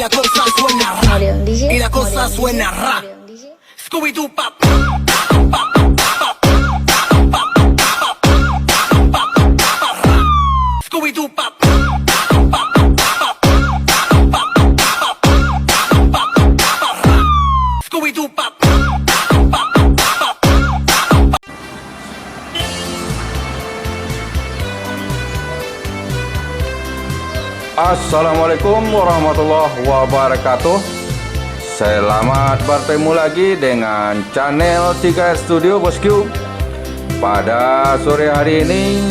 la cosa suena ra, y la cosa suena ra. Scooby-Doo pop. Scooby-Doo pop. Scooby-Doo pop. Assalamualaikum warahmatullahi wabarakatuh. Selamat bertemu lagi dengan channel 3R Studio Bosku. Pada sore hari ini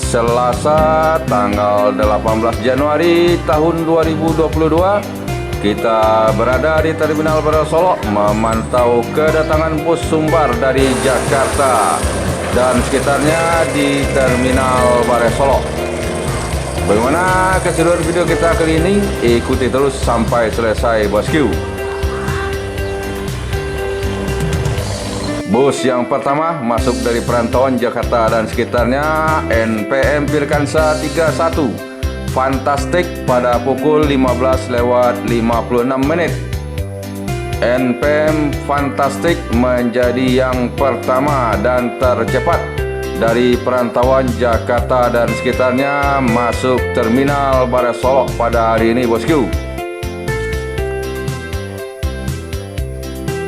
Selasa tanggal 18 Januari tahun 2022, kita berada di Terminal Bare Solok memantau kedatangan bus sumbar dari Jakarta dan sekitarnya di Terminal Bare Solok. Bagaimana keseruan video kita kali ini? Ikuti terus sampai selesai bosku. Bus yang pertama masuk dari perantauan Jakarta dan sekitarnya, NPM Firkansa 31 Fantastik pada pukul 15:56. NPM Fantastik menjadi yang pertama dan tercepat dari perantauan Jakarta dan sekitarnya masuk Terminal Bare Solok pada hari ini bosku.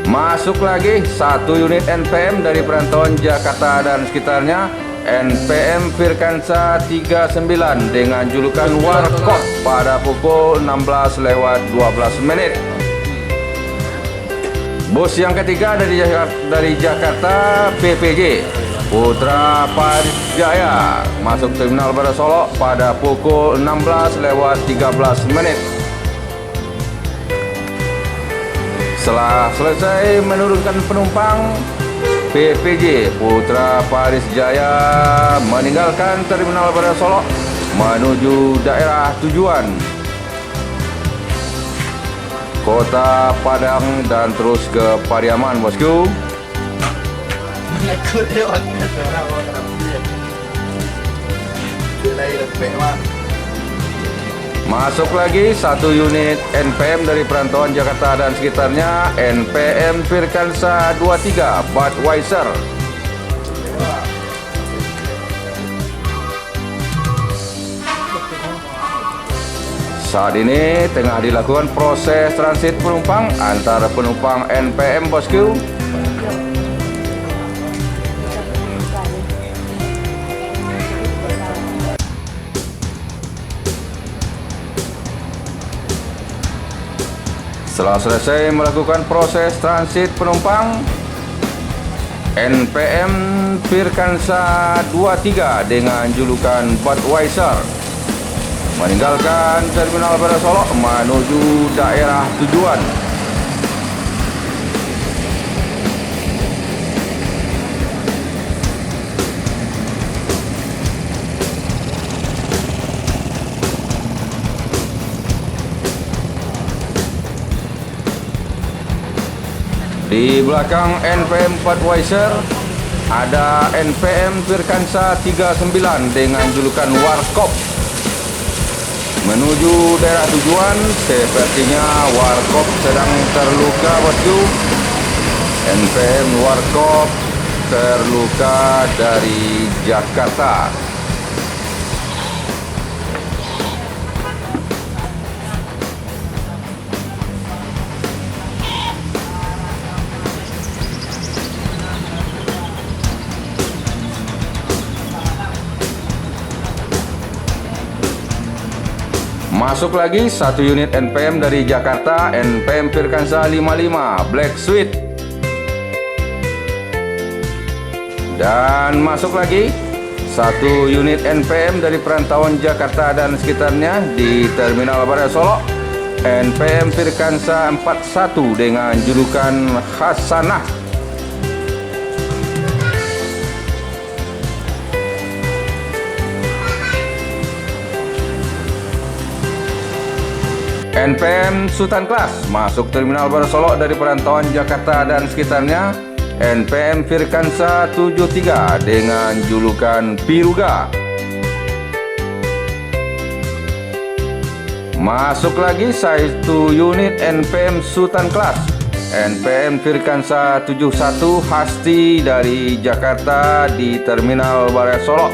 Masuk lagi satu unit NPM dari perantauan Jakarta dan sekitarnya, NPM Firkansa 39 dengan julukan Warkop pada pukul 16:12. Bus yang ketiga dari Jakarta, PPJ Putra Paris Jaya masuk Terminal Bare Solok pada pukul 16:13. Setelah selesai menurunkan penumpang, PPJ Putra Paris Jaya meninggalkan Terminal Bare Solok menuju daerah tujuan Kota Padang dan terus ke Pariaman bosku. Masuk lagi satu unit NPM dari perantauan Jakarta dan sekitarnya, NPM Firkansa 23 Budweiser. Saat ini tengah dilakukan proses transit penumpang antara penumpang NPM bosku. Setelah selesai melakukan proses transit penumpang, NPM Firkansa 23 dengan julukan Budweiser meninggalkan Terminal Bare Solok menuju daerah tujuan. Di belakang NPM Budweiser ada NPM Firkansa 39 dengan julukan Warkop menuju daerah tujuan. Sepertinya Warkop sedang terluka bosku. NPM Warkop terluka dari Jakarta. Masuk lagi satu unit NPM dari Jakarta, NPM Firkansa 55 Black Suite. Dan masuk lagi satu unit NPM dari perantauan Jakarta dan sekitarnya di Terminal Bare Solok, NPM Firkansa 41 dengan julukan Hasanah. NPM Sultan Class masuk Terminal Bare Solok dari perantauan Jakarta dan sekitarnya, NPM Firkansa 73 dengan julukan Piruga. Masuk lagi satu unit NPM Sultan Class, NPM Firkansa 71 Hasti dari Jakarta di Terminal Baraya Solo.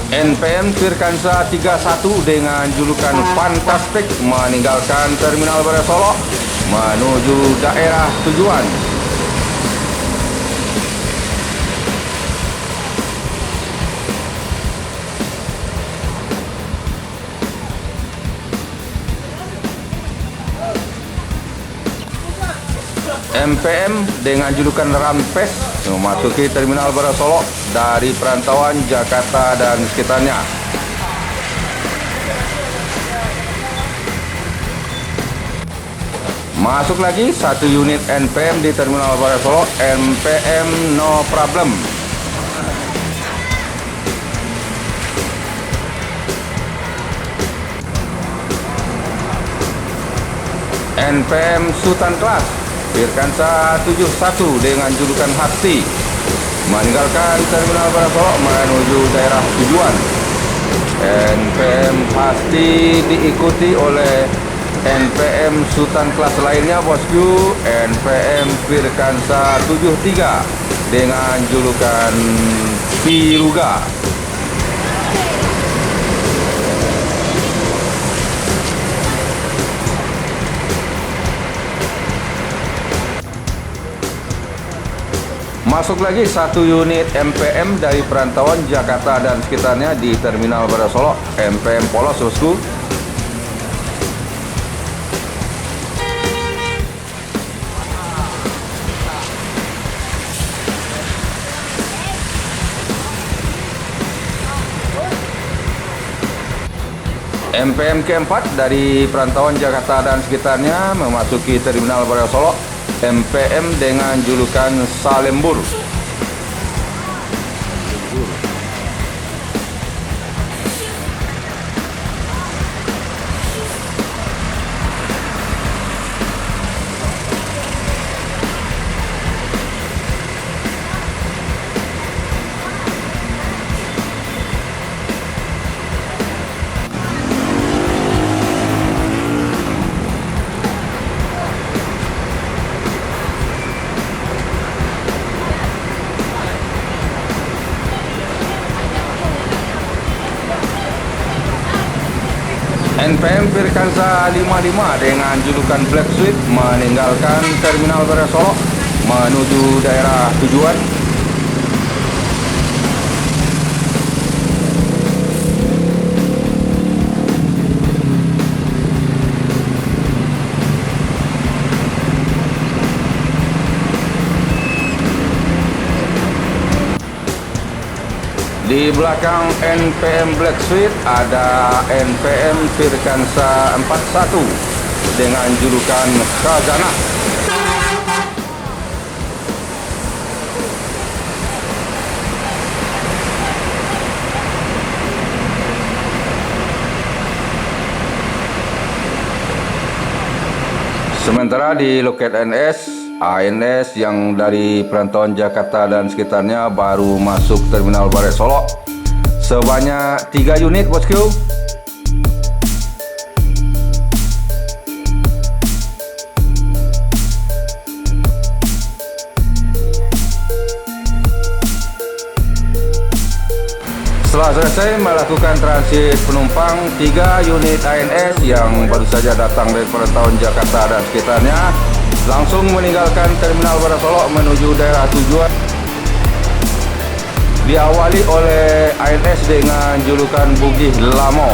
NPM Firkansa 31 dengan julukan Fantastik meninggalkan Terminal Baraya Solo menuju daerah tujuan. MPM dengan julukan Rampes memasuki Terminal Baraya Solo dari perantauan Jakarta dan sekitarnya. Masuk lagi satu unit NPM di Terminal Baraya Solo, MPM No Problem. NPM Sultan Class Firkansa 71 dengan julukan Hasti meninggalkan Terminal Baraya Solo menuju daerah tujuan. NPM Hasti diikuti oleh NPM Sultan Class lainnya bosku, NPM Firkansa 73 dengan julukan Piruga. Masuk lagi satu unit MPM dari perantauan Jakarta dan sekitarnya di Terminal Baraya Solo, MPM Polos bosku. MPM keempat dari perantauan Jakarta dan sekitarnya memasuki Terminal Baraya Solo, MPM dengan julukan Salembur. NPM Firkansa 55 dengan julukan Black Sweet meninggalkan Terminal Baraya Solo menuju daerah tujuan. Di belakang NPM Black Sweet ada NPM Firkansa 41 dengan julukan Khazanah. Sementara di loket ANS yang dari perantauan Jakarta dan sekitarnya baru masuk Terminal Baraya Solo sebanyak 3 unit bosku. Setelah selesai melakukan transit penumpang, 3 unit ANS yang baru saja datang dari perantauan Jakarta dan sekitarnya langsung meninggalkan Terminal Baraya Solo menuju daerah tujuan. Diawali oleh ANS dengan julukan Bugih Lamo.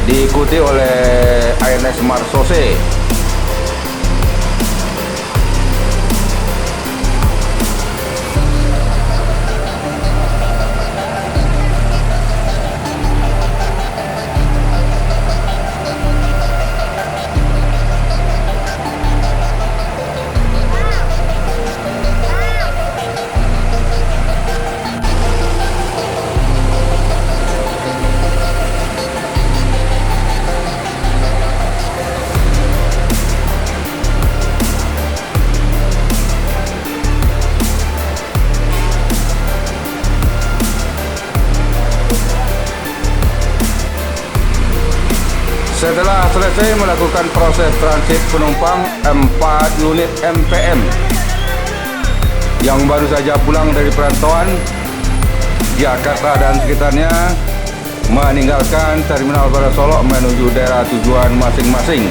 Diikuti oleh ANS Marsose. Setelah selesai melakukan proses transit penumpang 4 unit MPM yang baru saja pulang dari perantauan Jakarta dan sekitarnya meninggalkan Terminal Barat Solok menuju daerah tujuan masing-masing.